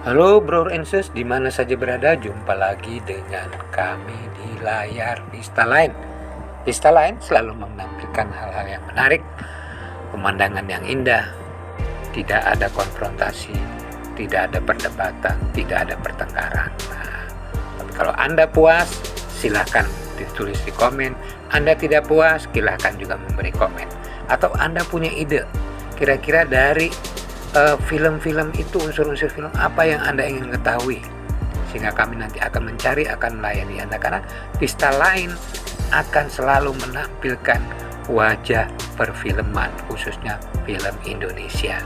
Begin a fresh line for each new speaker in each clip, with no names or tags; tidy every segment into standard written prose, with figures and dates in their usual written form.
Halo Bro and Sis, di mana saja berada, jumpa lagi dengan kami di layar Vista Line. Vista Line selalu menampilkan hal-hal yang menarik, pemandangan yang indah, tidak ada konfrontasi, tidak ada perdebatan, tidak ada pertengkaran. Nah, tapi kalau Anda puas, silahkan ditulis di komen. Anda tidak puas, silahkan juga memberi komen. Atau Anda punya ide, kira-kira dari film-film itu, unsur-unsur film apa yang Anda ingin ketahui, sehingga kami nanti akan mencari, akan melayani Anda, karena Vista Line akan selalu menampilkan wajah perfilman, khususnya film Indonesia.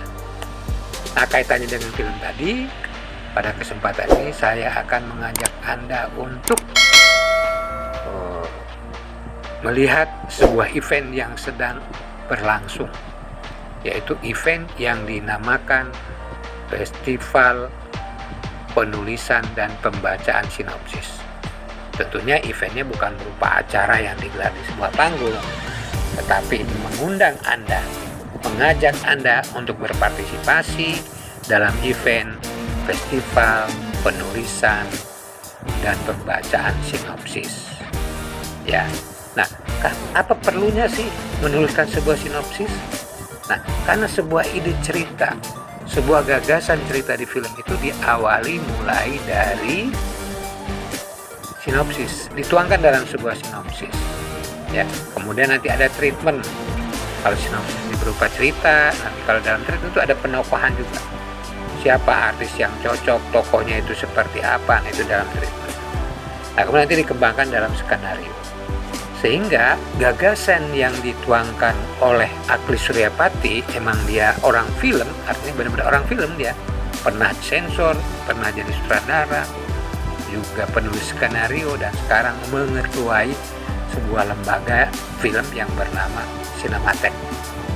Nah, kaitannya dengan film tadi, pada kesempatan ini saya akan mengajak Anda untuk melihat sebuah event yang sedang berlangsung, yaitu event yang dinamakan Festival Penulisan dan Pembacaan Sinopsis. Tentunya eventnya bukan berupa acara yang digelar di sebuah panggung, tetapi ini mengundang Anda, mengajak Anda untuk berpartisipasi dalam event Festival Penulisan dan Pembacaan Sinopsis. Ya, nah, apa perlunya sih menuliskan sebuah sinopsis? Nah, karena sebuah ide cerita, sebuah gagasan cerita di film itu diawali mulai dari sinopsis, dituangkan dalam sebuah sinopsis. Ya, kemudian nanti ada treatment. Kalau sinopsis ini berupa cerita, nanti kalau dalam treatment itu ada penokohan juga. Siapa artis yang cocok, tokohnya itu seperti apa, nah itu dalam treatment. Nah, kemudian nanti dikembangkan dalam skenario. Sehingga gagasan yang dituangkan oleh Aklis Suryapati, emang dia orang film, artinya benar-benar orang film, dia pernah sensor, pernah jadi sutradara, juga penulis skenario, dan sekarang mengetuai sebuah lembaga film yang bernama Cinematheque.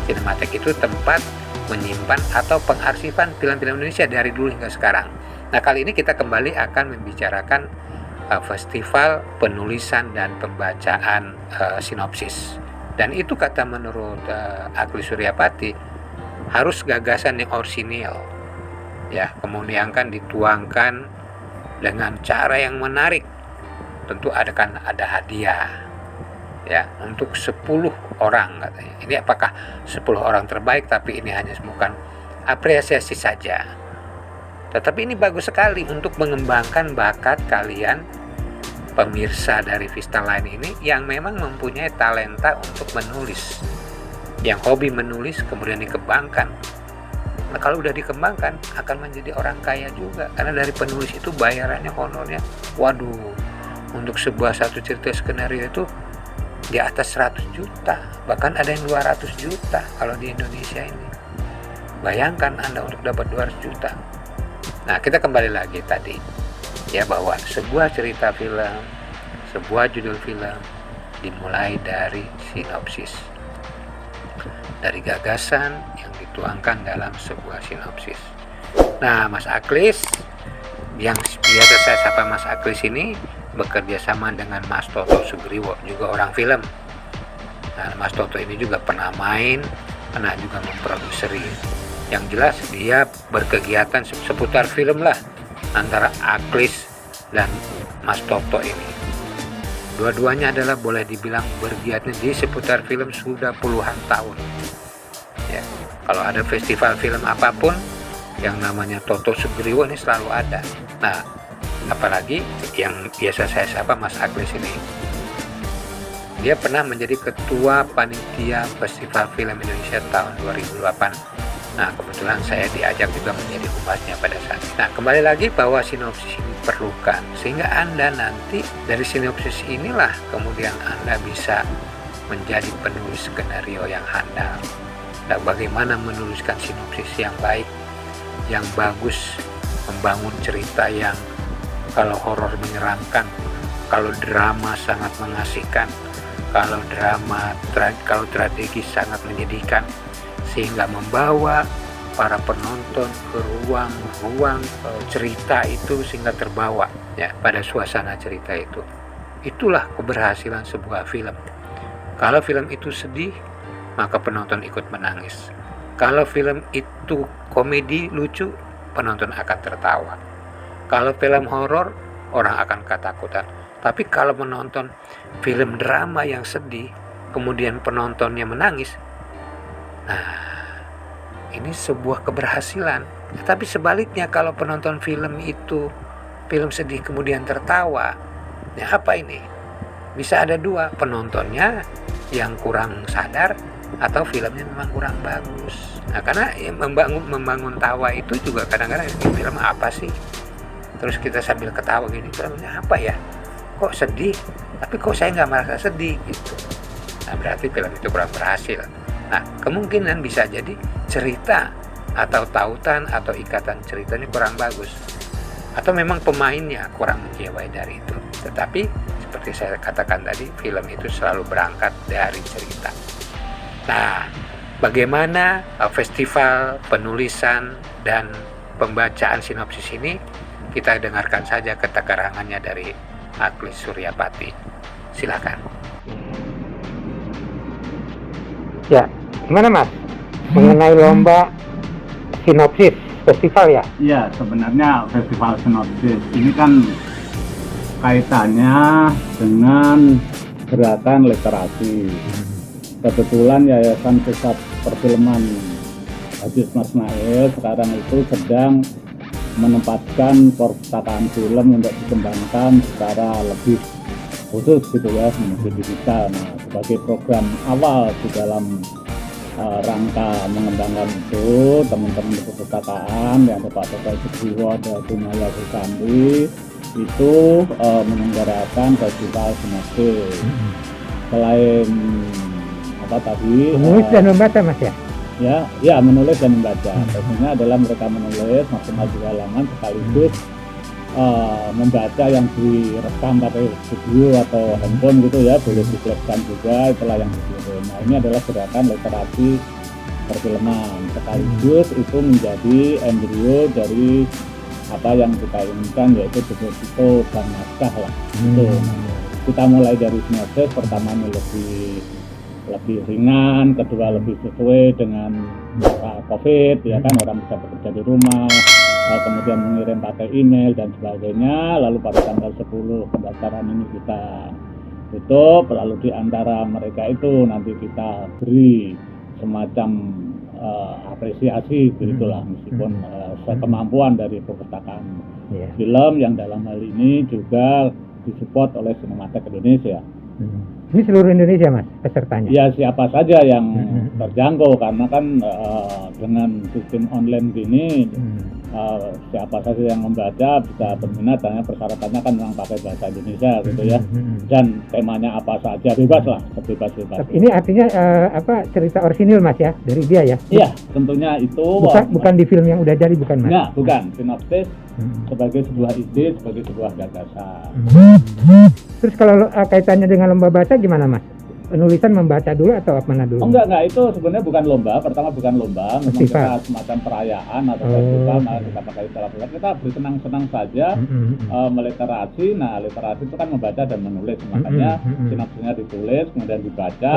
Cinematheque itu tempat menyimpan atau pengarsifan film-film Indonesia dari dulu hingga sekarang. Nah, kali ini kita kembali akan membicarakan Festival Penulisan dan Pembacaan Sinopsis. Dan itu kata menurut Aklis Suryapati harus gagasan yang orisinil, ya, kemudian kan dituangkan dengan cara yang menarik. Tentu ada hadiah, ya, untuk 10 orang katanya. Ini apakah 10 orang terbaik, tapi ini hanya bukan apresiasi saja. Tetapi ini bagus sekali untuk mengembangkan bakat kalian pemirsa dari Vista Line ini yang memang mempunyai talenta untuk menulis, yang hobi menulis kemudian dikembangkan. Nah, kalau udah dikembangkan akan menjadi orang kaya juga, karena dari penulis itu bayarannya, honornya, waduh, untuk sebuah satu cerita skenario itu di atas 100 juta, bahkan ada yang 200 juta kalau di Indonesia ini. Bayangkan Anda untuk dapat 200 juta. Nah, kita kembali lagi tadi, ya, bahwa sebuah cerita film, sebuah judul film dimulai dari sinopsis, dari gagasan yang dituangkan dalam sebuah sinopsis. Nah, Mas Aklis, yang biasa saya sapa Mas Aklis ini, bekerja sama dengan Mas Toto Sugriwo, juga orang film. Nah, Mas Toto ini juga pernah main, pernah juga memproduseri. Yang jelas dia berkegiatan seputar film lah, antara Aklis dan Mas Toto ini. Dua-duanya adalah boleh dibilang bergiatnya di seputar film sudah puluhan tahun. Ya, kalau ada festival film apapun, yang namanya Toto Sugriwo ini selalu ada. Nah, apalagi yang biasa saya sapa Mas Aklis ini, dia pernah menjadi ketua panitia Festival Film Indonesia tahun 2008. Nah, kebetulan saya diajak juga menjadi humasnya pada saat itu. Nah, kembali lagi bahwa sinopsis ini diperlukan, sehingga Anda nanti dari sinopsis inilah kemudian Anda bisa menjadi penulis skenario yang handal. Nah, bagaimana menuliskan sinopsis yang baik, yang bagus, membangun cerita yang kalau horor menyeramkan, kalau drama sangat mengasihkan, kalau tragedi sangat menyedihkan, sehingga membawa para penonton ke ruang cerita itu, sehingga terbawa, ya, pada suasana cerita itu. Itulah keberhasilan sebuah film. Kalau film itu sedih, maka penonton ikut menangis. Kalau film itu komedi lucu, penonton akan tertawa. Kalau film horor, orang akan ketakutan. Tapi kalau menonton film drama yang sedih, kemudian penontonnya menangis, nah ini sebuah keberhasilan. Tapi sebaliknya kalau penonton film itu film sedih kemudian tertawa, ya apa ini? Bisa ada dua, penontonnya yang kurang sadar atau filmnya memang kurang bagus. Nah, karena membangun tawa itu juga kadang-kadang film apa sih? Terus kita sambil ketawa gini, filmnya apa ya? Kok sedih? Tapi kok saya nggak merasa sedih gitu. Nah, berarti film itu kurang berhasil. Nah, kemungkinan bisa jadi cerita atau tautan atau ikatan ceritanya kurang bagus. Atau memang pemainnya kurang menjiwai dari itu. Tetapi seperti saya katakan tadi, film itu selalu berangkat dari cerita. Nah, bagaimana festival penulisan dan pembacaan sinopsis ini? Kita dengarkan saja keterangannya dari Aglis Suryapati. Silakan. Ya, gimana Mas? Mengenai lomba sinopsis festival ya?
Iya, sebenarnya festival sinopsis ini kan kaitannya dengan gerakan literasi. Kebetulan Yayasan Pusat Perfilman Haji Ismail sekarang itu sedang menempatkan perpustakaan film untuk dikembangkan secara lebih khusus gitu ya, menuju digital. Nah, sebagai program awal di dalam rangka mengembangkan itu, teman-teman di perpustakaan yang ada Pak Toto Sujiwo, ada Dumaya Susanti itu menyelenggarakan festival sinopsis. Selain apa tadi?
Menulis dan membaca Mas ya?
Ya menulis dan membaca. Tentunya adalah mereka menulis maksimal 2 halaman sekaligus membaca yang direkam pakai video atau handphone gitu ya, boleh diklipkan juga, itulah yang dikirim. Nah, ini adalah gerakan literasi perfilman sekaligus itu menjadi embrio dari apa yang kita inginkan, yaitu betul-betul dan naskah lah. Itu kita mulai dari sinopsis, pertamanya lebih ringan, kedua lebih sesuai dengan COVID ya kan, orang bisa bekerja di rumah, kemudian mengirim pakai email dan sebagainya. Lalu pada tanggal 10 pendaftaran ini kita tutup, lalu di antara mereka itu nanti kita beri semacam apresiasi begitulah, meskipun sekemampuan dari perpustakaan film yang dalam hal ini juga disupport oleh Cinematheque Indonesia.
Ini seluruh Indonesia Mas pesertanya?
Ya, siapa saja yang terjangkau, karena kan dengan sistem online gini siapa saja yang membaca bisa berminat, karena persyaratannya kan memang pakai bahasa Indonesia gitu ya, dan temanya apa saja, bebas lah, sebebas-bebas.
Ini artinya cerita orisinil Mas ya, dari dia ya?
Iya, tentunya itu
bukan di film yang udah jadi, bukan Mas?
Enggak, bukan. Sinopsis sebagai sebuah ide, sebagai sebuah gagasan.
Terus kalau kaitannya dengan lomba baca gimana Mas? Penulisan membaca dulu atau apa mana dulu?
Oh, enggak, itu sebenarnya bukan lomba. Pertama bukan lomba, memang kita semacam perayaan atau festival, malah kita pakai istilah festival. Kita bersenang-senang saja meliterasi. Nah, literasi itu kan membaca dan menulis, makanya sinopsisnya ditulis kemudian dibaca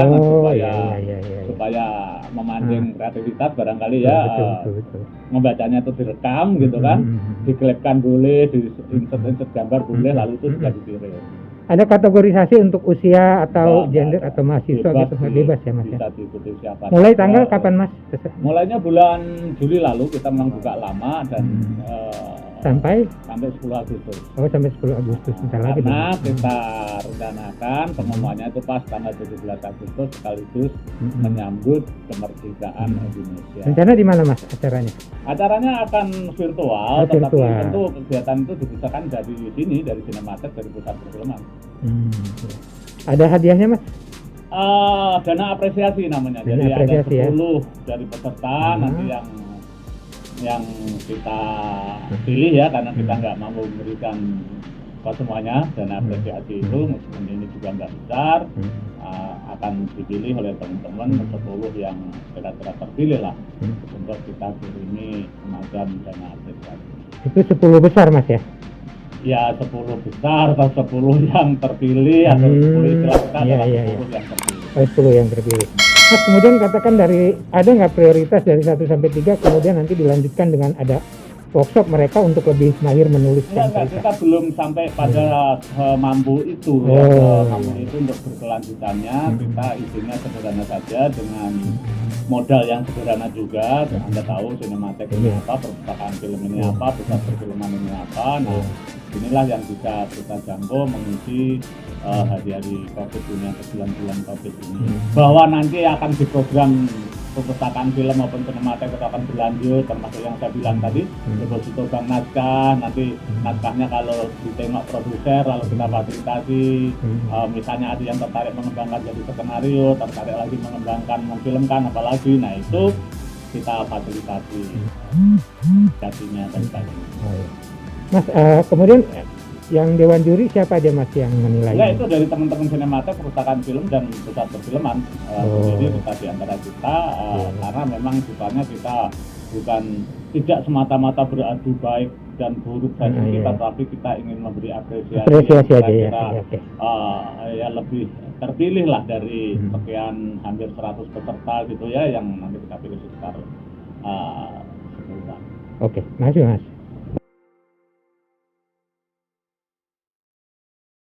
supaya memancing kreativitas barangkali ya.
Betul.
Membacanya itu direkam gitu kan, diklipkan boleh, insert gambar boleh, lalu itu juga dikirim.
Ada kategorisasi untuk usia atau gender atau mahasiswa gitu, bebas ya Mas ya?
Bisa diikuti siapa.
Mulai tanggal kapan Mas?
Mulainya bulan Juli lalu, kita memang buka lama dan sampai 10 Agustus.
Oh, sampai 10 Agustus.
Karena kita rencanakan pengumumannya itu pas tanggal 17 Agustus sekaligus menyambut kemerdekaan Indonesia.
Rencana di mana Mas acaranya?
Acaranya akan virtual, tetapi tentu kegiatan itu dipisahkan dari sini, dari Cinematheque, dari pusat perfilman.
Ada hadiahnya Mas?
Dana apresiasi namanya. Jadi ada 10 dari peserta nanti yang kita pilih ya, karena kita nggak mau memberikan semuanya. Dana apresiasi itu meskipun ini juga nggak besar, akan dipilih oleh teman-teman 10 yang kira-kira terpilih lah untuk kita kirimi semacam dana apresiasi. Itu
10 besar Mas ya?
Ya 10 besar atau 10 yang terpilih atau 10 istilah kita adalah 10 yang terpilih.
10 yang terpilih. Mas, kemudian katakan ada nggak prioritas dari 1 sampai 3, kemudian nanti dilanjutkan dengan ada
workshop mereka untuk lebih mahir menuliskan
Enggak,
cerita.
kita belum sampai pada mampu itu ya.
Oh,
Mampu
iya.
itu untuk berkelanjutannya, kita isinya sederhana saja dengan modal yang sederhana juga. Anda tahu sinematek ini apa, perpustakaan film ini apa, pusat perfilman ini apa. Nah, inilah yang bisa kita jangkau mengisi hari-hari COVID ini atau bulan-bulan COVID ini. Bahwa nanti akan diprogram perpustakaan film maupun sinematek itu akan berlanjut, termasuk yang saya bilang tadi, deposito bank naskah. Nanti naskahnya kalau ditengok produser lalu kita fasilitasi, misalnya ada yang tertarik mengembangkan jadi skenario, tertarik lagi mengembangkan memfilmkan apalagi, nah itu kita fasilitasi jadinya dan sebagainya.
Mas, kemudian yang dewan juri siapa aja Mas yang menilai?
Enggak, itu dari teman-teman sinematek, perpustakaan film dan pusat perfilman. Jadi kita di antara kita karena memang sifatnya kita bukan tidak semata-mata beradu baik dan buruk saja kita, tapi kita ingin memberi apresiasi
aja ya.
Ya lebih terpilih lah dari sekian hampir 100 peserta gitu ya, yang nanti kita pilih sekitar 10 orang.
Oke, makasih Mas.